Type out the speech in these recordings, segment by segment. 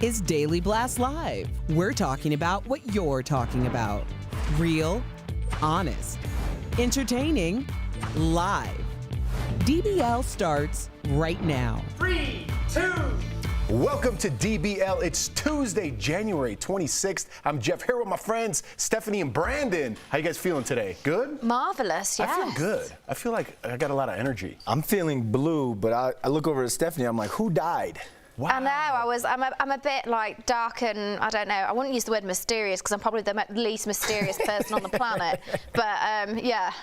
Is Daily Blast Live. We're talking about what you're talking about. Real, honest, entertaining, live. DBL starts right now. 3, 2, Welcome to DBL. It's Tuesday, January 26th. I'm Jeff here with my friends Stephanie and Brandon. How you guys feeling today? Good? Marvelous, yes. I feel good. I feel like I got a lot of energy. I'm feeling blue, but I look over at Stephanie. I'm like, who died? Wow. I know. I'm a bit like dark and I don't know. I wouldn't use the word mysterious because I'm probably the least mysterious person on the planet. But yeah.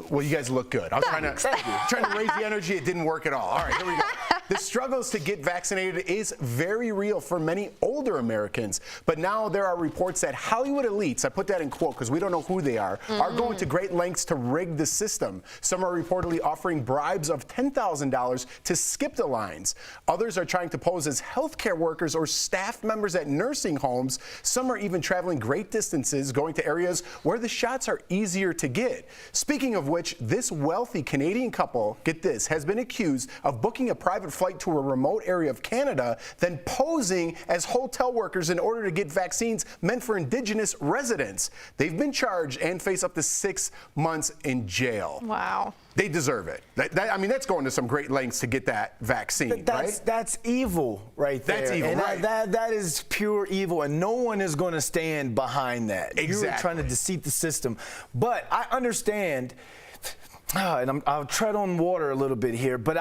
Well, you guys look good. I was trying to raise the energy. It didn't work at all. All right, here we go. The struggles to get vaccinated is very real for many older Americans. But now there are reports that Hollywood elites, I put that in quote because we don't know who they are going to great lengths to rig the system. Some are reportedly offering bribes of $10,000 to skip the lines. Others are trying to pose as healthcare workers or staff members at nursing homes. Some are even traveling great distances, going to areas where the shots are easier to get. Speaking of which, this wealthy Canadian couple, get this, has been accused of booking a private flight to a remote area of Canada, then posing as hotel workers in order to get vaccines meant for Indigenous residents. They've been charged and face up to 6 months in jail. Wow. They deserve it. I mean, that's going to some great lengths to get that vaccine, right? That's evil right there. That's evil, and right. That is pure evil, and no one is going to stand behind that. Exactly. You're trying to deceive the system. But I understand, and I'll tread on water a little bit here, but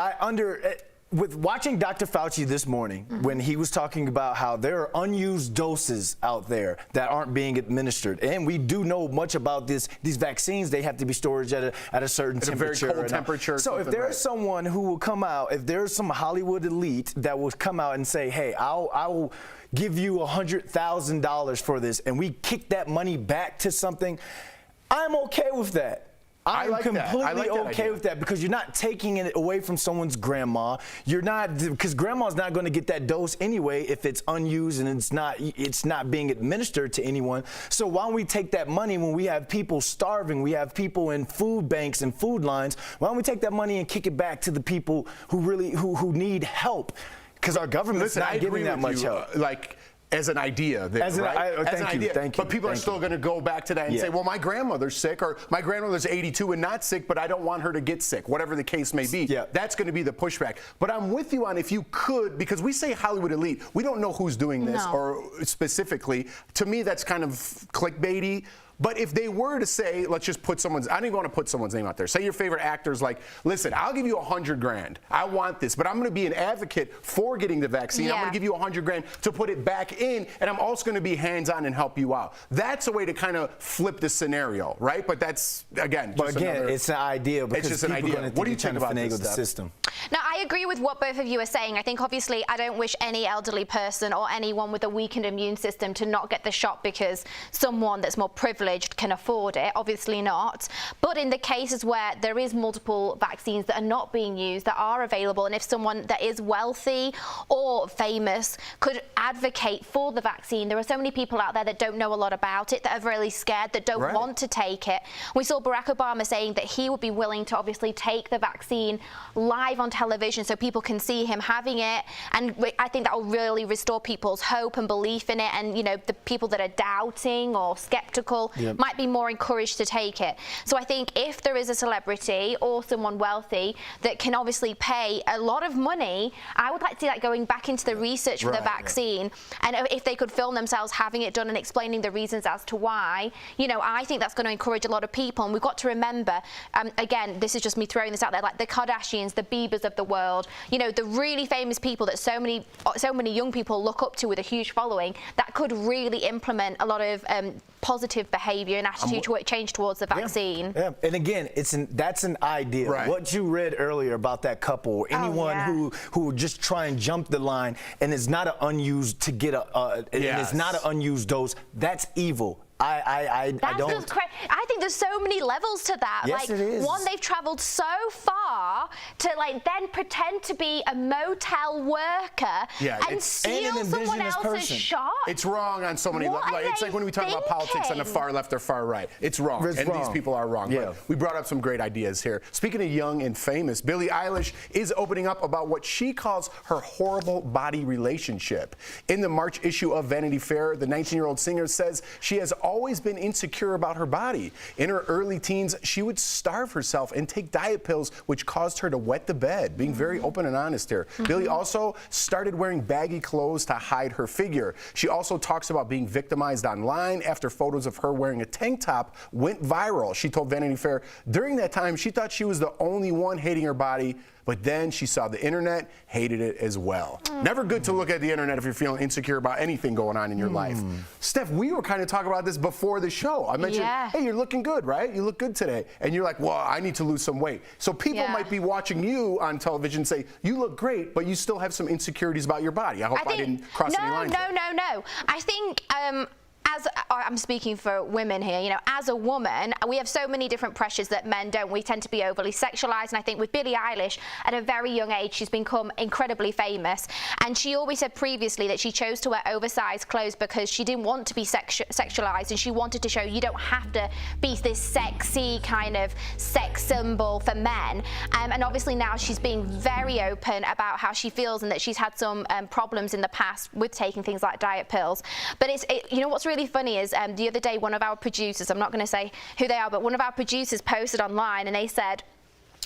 with watching Dr. Fauci this morning, when he was talking about how there are unused doses out there that aren't being administered, and we do know much about these vaccines, they have to be stored at a certain temperature. A very cold temperature. So if there's someone who will come out, if there's some Hollywood elite that will come out and say, hey, I will give you $100,000 for this, and we kick that money back to something, I'm okay with that. I'm completely okay with that because you're not taking it away from someone's grandma. You're not, because grandma's not going to get that dose anyway if it's unused and it's not being administered to anyone. So why don't we take that money when we have people starving, we have people in food banks and food lines, why don't we take that money and kick it back to the people who really who need help? Because our government's not giving that much help. As an idea, right? Thank you. But people are still going to go back to that and say, well, my grandmother's sick, or my grandmother's 82 and not sick, but I don't want her to get sick, whatever the case may be. Yeah. That's going to be the pushback. But I'm with you on if you could, because we say Hollywood elite, we don't know who's doing this or specifically. To me, that's kind of clickbaity. But if they were to say, let's just put someone's, I don't even want to put someone's name out there. Say your favorite actor's like, listen, I'll give you $100,000. I want this, but I'm going to be an advocate for getting the vaccine. I'm going to give you $100,000 to put it back in, and I'm also going to be hands-on and help you out. That's a way to kind of flip the scenario, right? But that's, again, it's an idea because it's just an idea. What do you think about this, the system? No, I agree with what both of you are saying. I think obviously I don't wish any elderly person or anyone with a weakened immune system to not get the shot because someone that's more privileged can afford it. Obviously not. But in the cases where there is multiple vaccines that are not being used, that are available, and if someone that is wealthy or famous could advocate for the vaccine, there are so many people out there that don't know a lot about it, that are really scared, that don't want to take it. We saw Barack Obama saying that he would be willing to obviously take the vaccine live on television so people can see him having it, and I think that will really restore people's hope and belief in it, and the people that are doubting or skeptical might be more encouraged to take it. So I think if there is a celebrity or someone wealthy that can obviously pay a lot of money, I would like to see that going back into the research for the vaccine, and if they could film themselves having it done and explaining the reasons as to why, I think that's going to encourage a lot of people. And we've got to remember, again, this is just me throwing this out there, like the Kardashians, the Biebers of the world, the really famous people that so many young people look up to with a huge following, that could really implement a lot of positive behavior and attitude change towards the vaccine. Yeah. And again, that's an idea. Right. What you read earlier about that couple, or anyone who would just try and jump the line and it's not an unused to get and it's not an unused dose, that's evil. I don't. I think there's so many levels to that. Yes, it is. One, they've traveled so far to then pretend to be a motel worker and steal someone else's shot. It's wrong on so many levels. It's like when we talk about politics on the far left or far right. It's wrong. These people are wrong. Yeah. But we brought up some great ideas here. Speaking of young and famous, Billie Eilish is opening up about what she calls her horrible body relationship. In the March issue of Vanity Fair, the 19-year-old singer says she has always been insecure about her body. In her early teens, she would starve herself and take diet pills, which caused her to wet the bed, being very open and honest here. Billie also started wearing baggy clothes to hide her figure. She also talks about being victimized online after photos of her wearing a tank top went viral. She told Vanity Fair during that time she thought she was the only one hating her body, but then she saw the internet, hated it as well. Never good to look at the internet if you're feeling insecure about anything going on in your life. Steph, we were kind of talking about this before the show. I mentioned, hey, you're looking good, right? You look good today. And you're like, well, I need to lose some weight. So people might be watching you on television and say, you look great, but you still have some insecurities about your body. I hope I didn't cross any lines. No. I think as I'm speaking for women here, you know, as a woman, we have so many different pressures that men don't. We tend to be overly sexualized, and I think with Billie Eilish, at a very young age, she's become incredibly famous. And she always said previously that she chose to wear oversized clothes because she didn't want to be sexualized, and she wanted to show you don't have to be this sexy kind of sex symbol for men. And obviously now she's being very open about how she feels and that she's had some problems in the past with taking things like diet pills. But you know what's really funny is the other day one of our producers, I'm not going to say who they are, but one of our producers posted online and they said,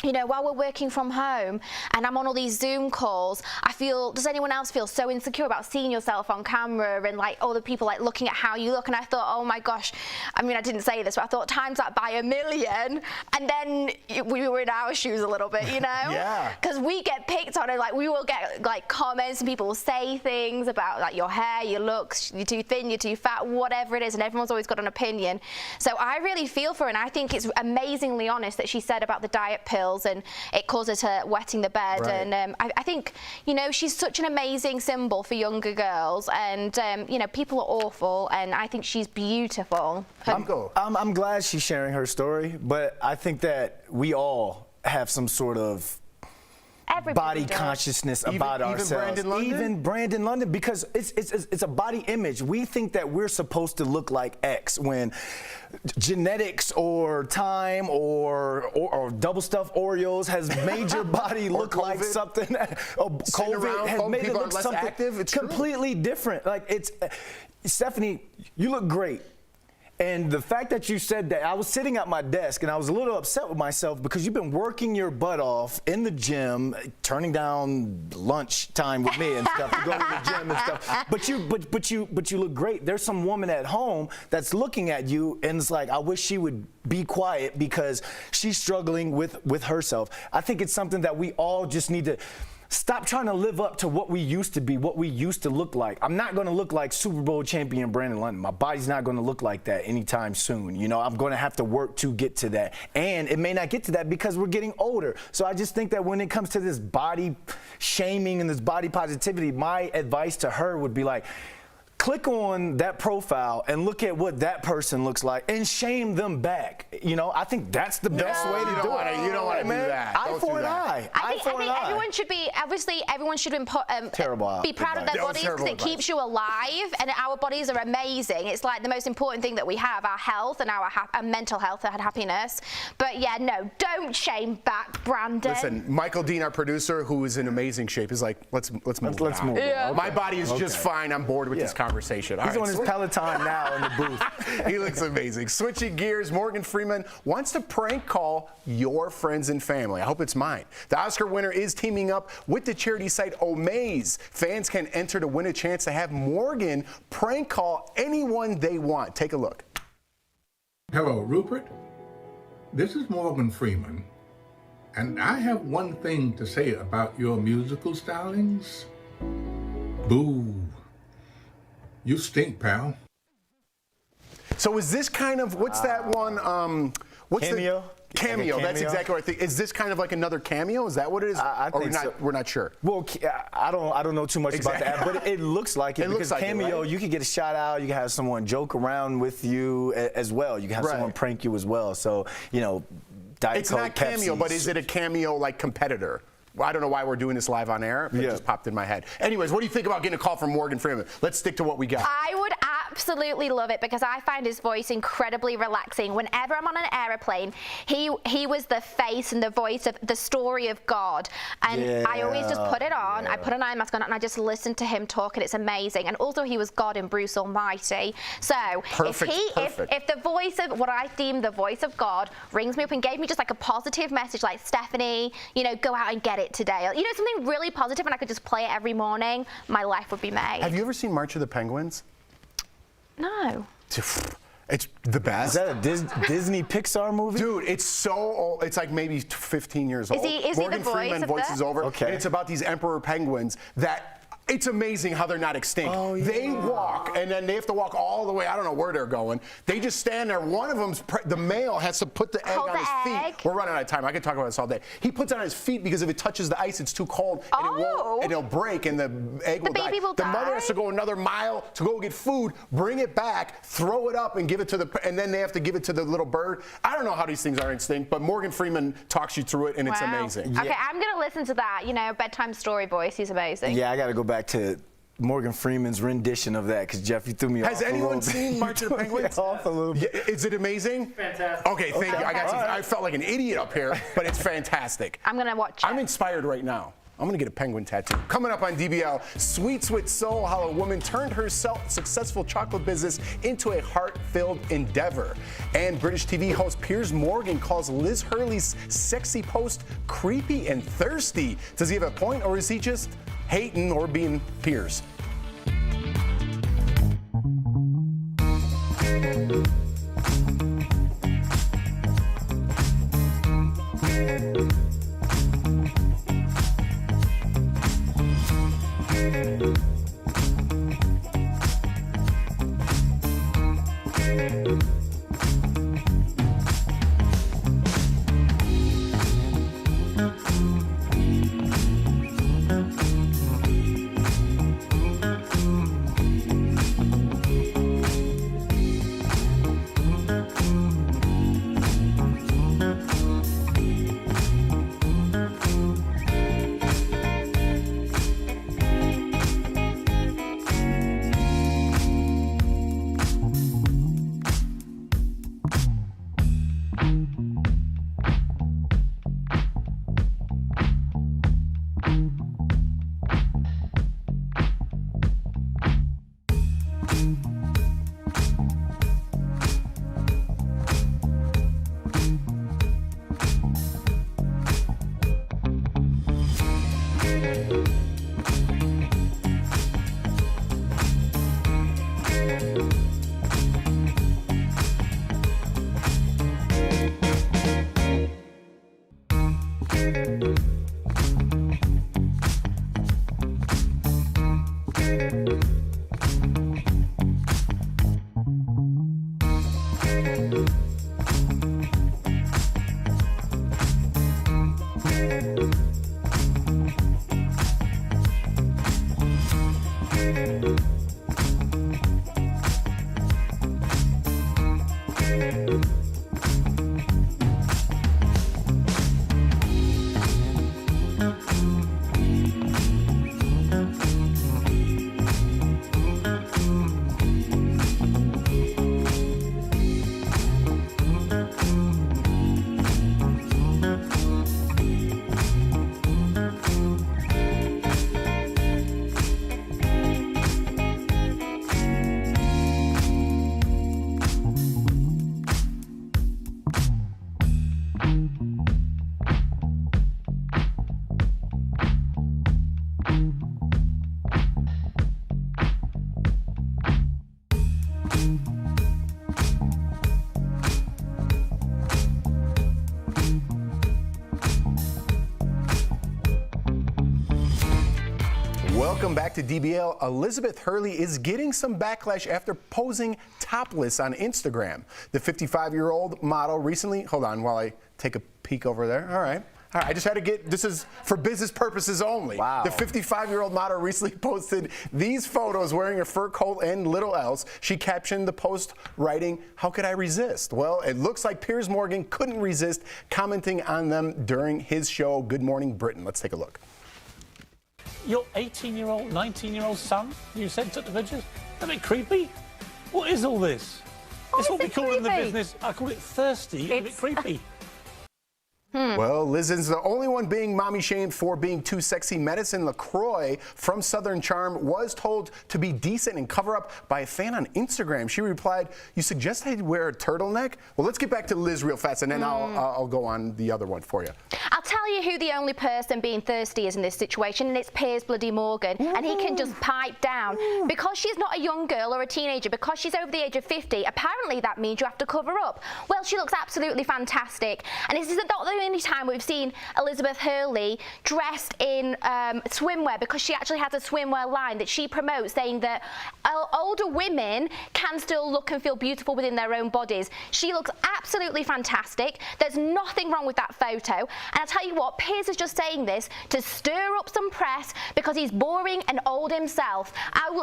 you know, while we're working from home and I'm on all these Zoom calls, does anyone else feel so insecure about seeing yourself on camera and like all the people like looking at how you look? And I thought, oh my gosh, I mean, I didn't say this, but I thought times that by 1,000,000, and then we were in our shoes a little bit, you know? Yeah. Because we get picked on and like we will get like comments and people will say things about like your hair, your looks, you're too thin, you're too fat, whatever it is, and everyone's always got an opinion. So I really feel for her, and I think it's amazingly honest that she said about the diet pill and it causes her wetting the bed. Right. And I think, you know, she's such an amazing symbol for younger girls, and you know, people are awful, and I think she's beautiful. I'm glad she's sharing her story, but I think that we all have some sort of body consciousness about ourselves. Even Brandon London, because it's a body image. We think that we're supposed to look like X when genetics or time or double stuffed Oreos has made your body look like something. Or COVID has made it look something completely different. Like Stephanie, you look great. And the fact that you said that, I was sitting at my desk and I was a little upset with myself because you've been working your butt off in the gym, turning down lunch time with me and stuff to go to the gym and stuff. But you look great. There's some woman at home that's looking at you and it's like, I wish she would be quiet because she's struggling with herself. I think it's something that we all just need to stop trying to live up to what we used to be, what we used to look like. I'm not going to look like Super Bowl champion Brandon London. My body's not going to look like that anytime soon. You know, I'm going to have to work to get to that. And it may not get to that because we're getting older. So I just think that when it comes to this body shaming and this body positivity, my advice to her would be like, click on that profile and look at what that person looks like and shame them back. You know, I think that's the best way to do it. You don't want to do that. I think everyone should be, obviously, everyone should be proud of their bodies because it keeps you alive, and our bodies are amazing. It's like the most important thing that we have, our health and our mental health and happiness. But yeah, no, don't shame back, Brandon. Listen, Michael Dean, our producer, who is in amazing shape, is like, let's move on. Yeah. My body is just fine. I'm bored with this conversation. He's on his Peloton now in the booth. He looks amazing. Switching gears, Morgan Freeman wants to prank call your friends and family. I hope it's mine. The Oscar winner is teaming up with the charity site Omaze. Fans can enter to win a chance to have Morgan prank call anyone they want. Take a look. Hello, Rupert. This is Morgan Freeman, and I have one thing to say about your musical stylings. Boo. You stink, pal. So is this kind of, what's that one? What's Cameo? Cameo, that's exactly what I think. Is this kind of like another cameo? Is that what it is? I think we're not sure. Well, I don't know too much about that, but it looks like it because Cameo, you can get a shout out, you can have someone joke around with you as well. You can have someone prank you as well. So, you know, Diet Coke, It's not Cameo, but is it a Cameo like competitor? I don't know why we're doing this live on air. It just popped in my head. Anyways, what do you think about getting a call from Morgan Freeman? Let's stick to what we got. I would absolutely love it because I find his voice incredibly relaxing. Whenever I'm on an aeroplane, he was the face and the voice of the story of God. And I always just put it on, I put an eye mask on, and I just listen to him talk, and it's amazing. And also he was God in Bruce Almighty. So if the voice of what I deem the voice of God rings me up and gave me just like a positive message, like, Stephanie, you know, go out and get it today. You know, something really positive, and I could just play it every morning, my life would be made. Have you ever seen March of the Penguins? No. It's the best. Is that a Disney Pixar movie? Dude, it's so old. It's like maybe 15 years old. Is Morgan he the voice Freeman of voices over. Okay. And it's about these emperor penguins that. It's amazing how they're not extinct. Oh, yeah. They walk, and then they have to walk all the way. I don't know where they're going. They just stand there. One of them's, the male has to put the egg on his feet. We're running out of time. I could talk about this all day. He puts it on his feet because if it touches the ice, it's too cold, and it'll break, and the egg will die. The mother has to go another mile to go get food, bring it back, throw it up, and give it to and then they have to give it to the little bird. I don't know how these things are extinct, but Morgan Freeman talks you through it, and it's amazing. Okay, I'm going to listen to that. You know, bedtime story voice. He's amazing. Yeah, I got to go back to Morgan Freeman's rendition of that because Jeff, you threw me off. Has anyone seen March of the Penguins? Off a little bit. Yeah, is it amazing? Fantastic. Okay, thank you. I felt like an idiot up here, but it's fantastic. I'm going to watch it. I'm inspired right now. I'm going to get a penguin tattoo. Coming up on DBL, Sweets with Soul, how a woman turned her successful chocolate business into a heart-filled endeavor. And British TV host Piers Morgan calls Liz Hurley's sexy post creepy and thirsty. Does he have a point, or is he just hating or being Piers? Welcome back to DBL. Elizabeth Hurley is getting some backlash after posing topless on Instagram. The 55-year-old model recently, hold on while I take a peek over there. All right, I just had to get, this is for business purposes only. Wow. The 55-year-old model recently posted these photos wearing a fur coat and little else. She captioned the post writing, "How could I resist?" Well, it looks like Piers Morgan couldn't resist commenting on them during his show, Good Morning Britain. Let's take a look. Your 18-year-old, 19-year-old son, you said, took the pictures? A bit creepy. What is all this? It's what we call in the creepy? business, I call it thirsty, a bit creepy. Well, Liz isn't the only one being mommy shamed for being too sexy. Madison LaCroix from Southern Charm was told to be decent and cover up by a fan on Instagram. She replied, "You suggest I wear a turtleneck?" Well, let's get back to Liz real fast, and then I'll go on the other one for you. I'll tell you who the only person being thirsty is in this situation, and it's Piers bloody Morgan. And he can just pipe down. Because she's not a young girl or a teenager, because she's over the age of 50, apparently that means you have to cover up. Well, she looks absolutely fantastic. And this is not the only time we've seen Elizabeth Hurley dressed in swimwear, because she actually has a swimwear line that she promotes, saying that older women can still look and feel beautiful within their own bodies. She looks absolutely fantastic. There's nothing wrong with that photo. And I'll tell you what, Piers is just saying this to stir up some press because he's boring and old himself.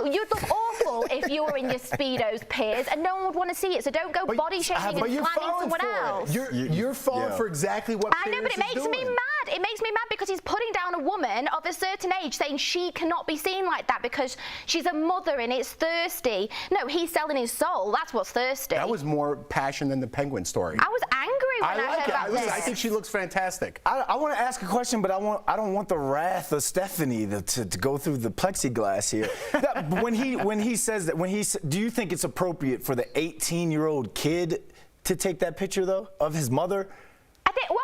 You'd look awful if you were in your Speedos, Piers, and no one would want to see it. So don't go body shaming and slamming someone else. You're falling for exactly what I know, but it makes me mad. It makes me mad because he's putting down a woman of a certain age, saying she cannot be seen like that because she's a mother and it's thirsty. No, he's selling his soul. That's what's thirsty. That was more passion than the Penguin story. I was angry when I heard about this. I think she looks fantastic. I want to ask a question, but I don't want the wrath of Stephanie to go through the plexiglass here. when he says that, do you think it's appropriate for the 18-year-old kid to take that picture though of his mother? I think, well,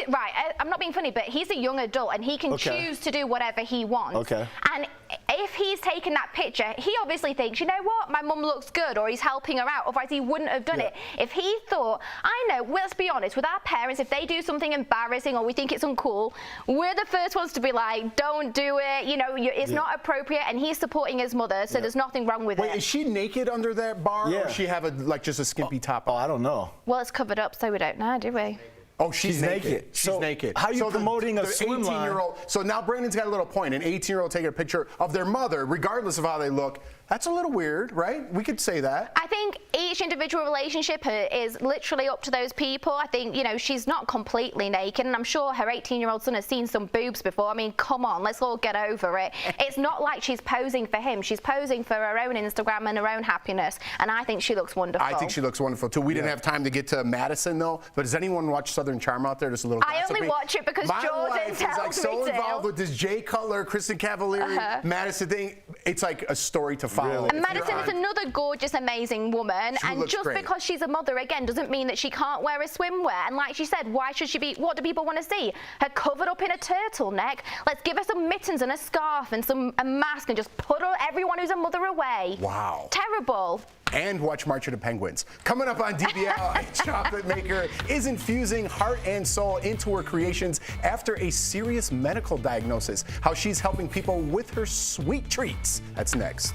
right, I'm not being funny, but he's a young adult and he can choose to do whatever he wants. Okay. And if he's taken that picture, he obviously thinks, you know what, my mum looks good, or he's helping her out, otherwise he wouldn't have done it. If he thought, I know, well, let's be honest, with our parents, if they do something embarrassing or we think it's uncool, we're the first ones to be like, don't do it, you know, it's not appropriate, and he's supporting his mother, so there's nothing wrong with it. Wait, is she naked under that bar, or does she have just a skimpy top on? Oh, I don't know. Well, it's covered up, so we don't know, do we? Oh, she's naked. She's naked. How are you promoting a swim line? 18-year-old. So now Brandon's got a little point. An 18-year-old taking a picture of their mother, regardless of how they look. That's a little weird, right? We could say that. I think each individual relationship is literally up to those people. I think, you know, she's not completely naked, and I'm sure her 18-year-old son has seen some boobs before. I mean, come on, let's all get over it. It's not like she's posing for him. She's posing for her own Instagram and her own happiness, and I think she looks wonderful. I think she looks wonderful, too. We didn't have time to get to Madison, though, but does anyone watch Southern Charm out there? Just a little I only watch it because Jordan tells me to. My life is like so involved with this Jay Cutler, Kristen Cavallari, Madison thing. It's like a story to follow. And Madison is another gorgeous, amazing woman, and just because she's a mother, again, doesn't mean that she can't wear a swimwear. And like she said, why should she be? What do people want to see? Her covered up in a turtleneck. Let's give her some mittens and a scarf and a mask, and just put everyone who's a mother away. Wow. Terrible. And watch March of the Penguins. Coming up on DBL, a chocolate maker is infusing heart and soul into her creations after a serious medical diagnosis. How she's helping people with her sweet treats. That's next.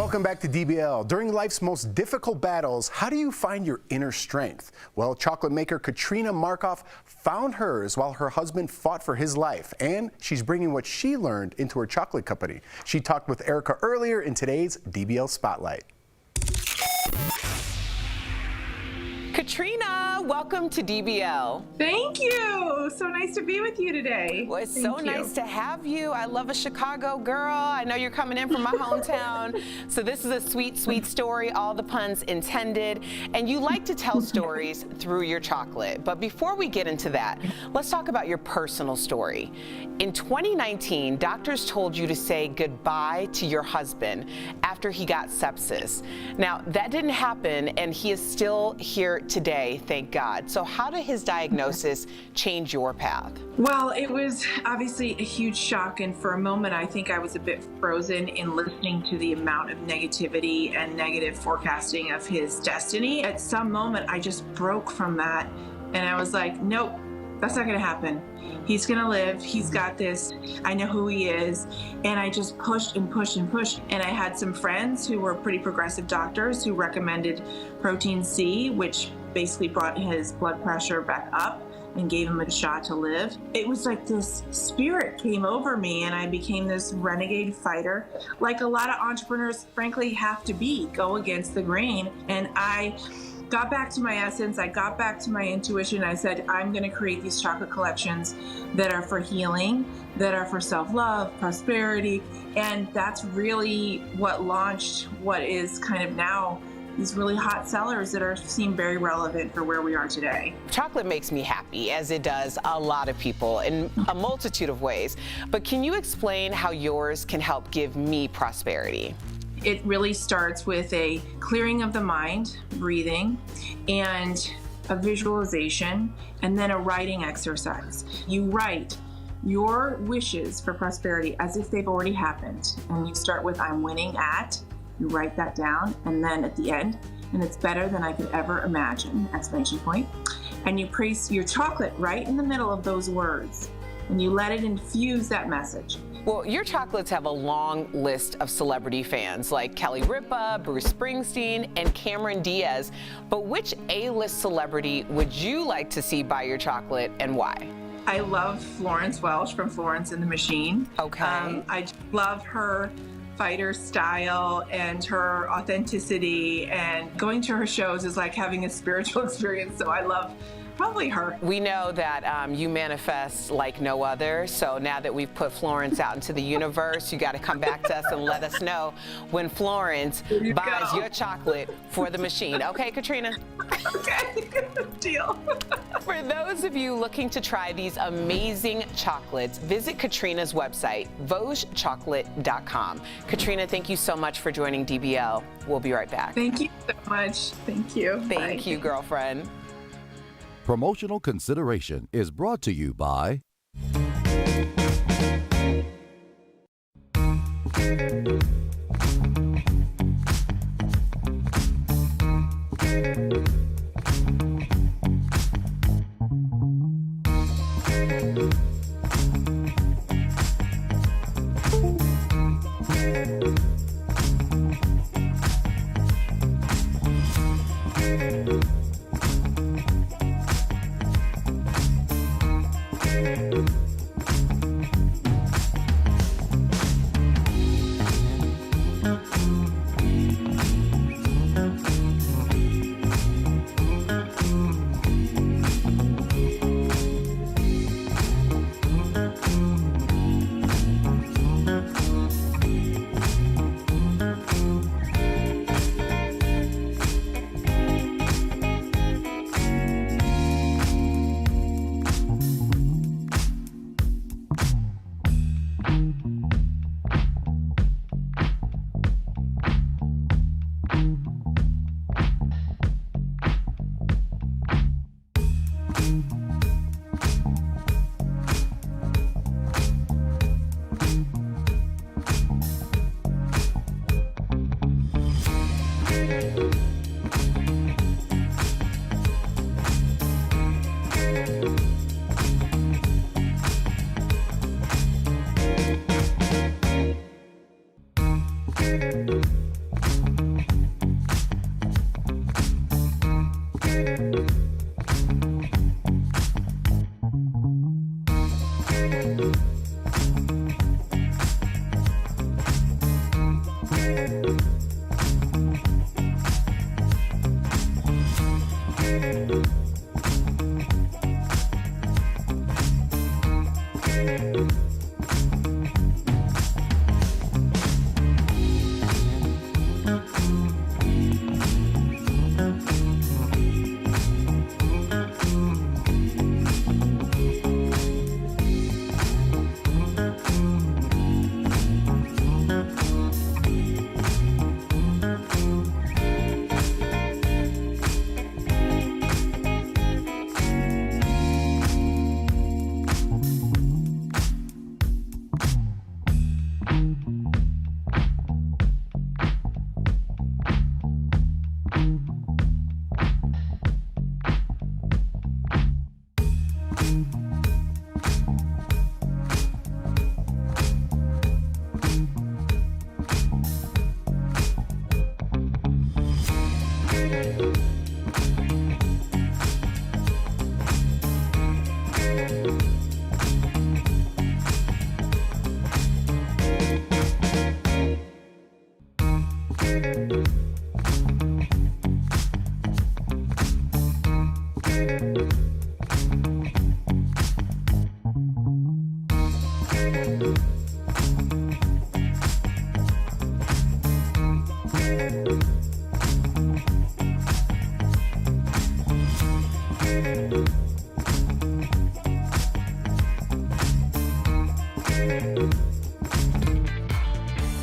Welcome back to DBL. During life's most difficult battles, how do you find your inner strength? Well, chocolate maker Katrina Markoff found hers while her husband fought for his life, and she's bringing what she learned into her chocolate company. She talked with Erica earlier in today's DBL Spotlight. Katrina, welcome to DBL. Thank you. So nice to be with you today. Well, it's so nice to have you. I love a Chicago girl. I know you're coming in from my hometown. So this is a sweet, sweet story, all the puns intended. And you like to tell stories through your chocolate. But before we get into that, let's talk about your personal story. In 2019, doctors told you to say goodbye to your husband after he got sepsis. Now, that didn't happen, and he is still here today, thank God. So how did his diagnosis change your path? Well, it was obviously a huge shock, and for a moment I think I was a bit frozen in listening to the amount of negativity and negative forecasting of his destiny. At some moment I just broke from that, and I was like, nope, that's not going to happen. He's going to live. He's got this. I know who he is. And I just pushed and pushed and pushed. And I had some friends who were pretty progressive doctors who recommended protein C, which basically brought his blood pressure back up and gave him a shot to live. It was like this spirit came over me, and I became this renegade fighter, like a lot of entrepreneurs frankly have to be, go against the grain. And I got back to my essence. I got back to my intuition. I said, I'm going to create these chocolate collections that are for healing, that are for self-love, prosperity. And that's really what launched what is kind of now these really hot sellers that seem very relevant for where we are today. Chocolate makes me happy, as it does a lot of people in a multitude of ways. But can you explain how yours can help give me prosperity? It really starts with a clearing of the mind, breathing, and a visualization, and then a writing exercise. You write your wishes for prosperity as if they've already happened. And you start with, I'm winning at, you write that down, and then at the end, and it's better than I could ever imagine, exclamation point. And you place your chocolate right in the middle of those words, and you let it infuse that message. Well, your chocolates have a long list of celebrity fans like Kelly Ripa, Bruce Springsteen, and Cameron Diaz. But which A-list celebrity would you like to see buy your chocolate, and why? I love Florence Welch from Florence and the Machine. Okay. I love her fighter style and her authenticity, and going to her shows is like having a spiritual experience. So I love probably her. We know that you manifest like no other, so now that we've put Florence out into the universe, you got to come back to us and let us know when Florence buys your chocolate for the machine. Okay, Katrina? Okay, deal. For those of you looking to try these amazing chocolates, visit Katrina's website, VosChocolate.com. Katrina, thank you so much for joining DBL. We'll be right back. Thank you so much. Thank you. Thank you, girlfriend. Promotional consideration is brought to you by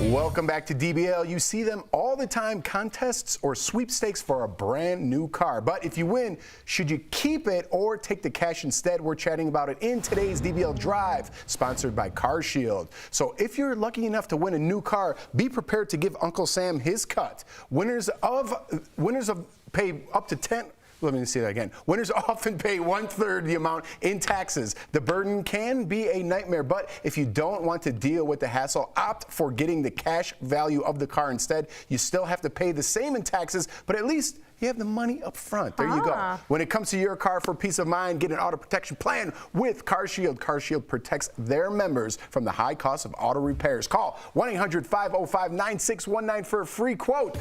Welcome back to DBL. You see them all the time, contests or sweepstakes for a brand new car. But if you win, should you keep it or take the cash instead? We're chatting about it in today's DBL Drive, sponsored by CarShield. So if you're lucky enough to win a new car, be prepared to give Uncle Sam his cut. Winners of pay up to 10. Let me say that again. Winners often pay 1/3 the amount in taxes. The burden can be a nightmare, but if you don't want to deal with the hassle, opt for getting the cash value of the car instead. You still have to pay the same in taxes, but at least you have the money up front. There you go. When it comes to your car, for peace of mind, get an auto protection plan with CarShield. CarShield protects their members from the high cost of auto repairs. Call 1-800-505-9619 for a free quote.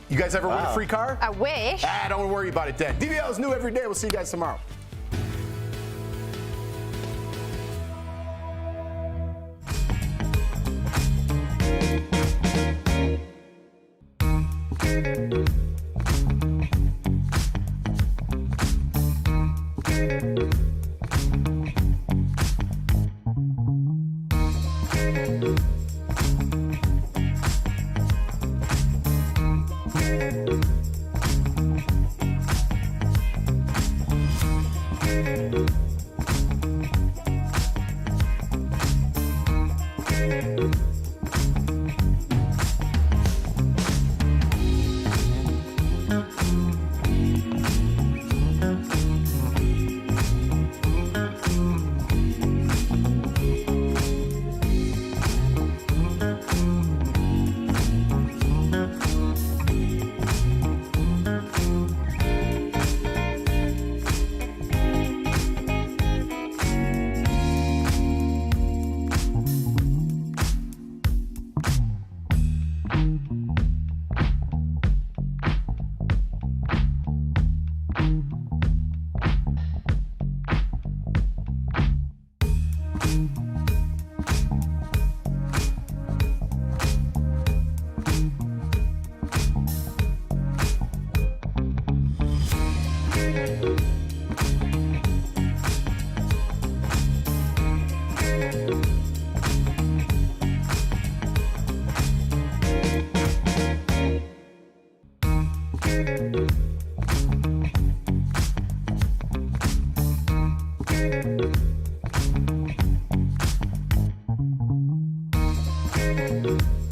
You guys ever win a free car? I wish. Don't worry about it then. DBL is new every day. We'll see you guys tomorrow. DBL.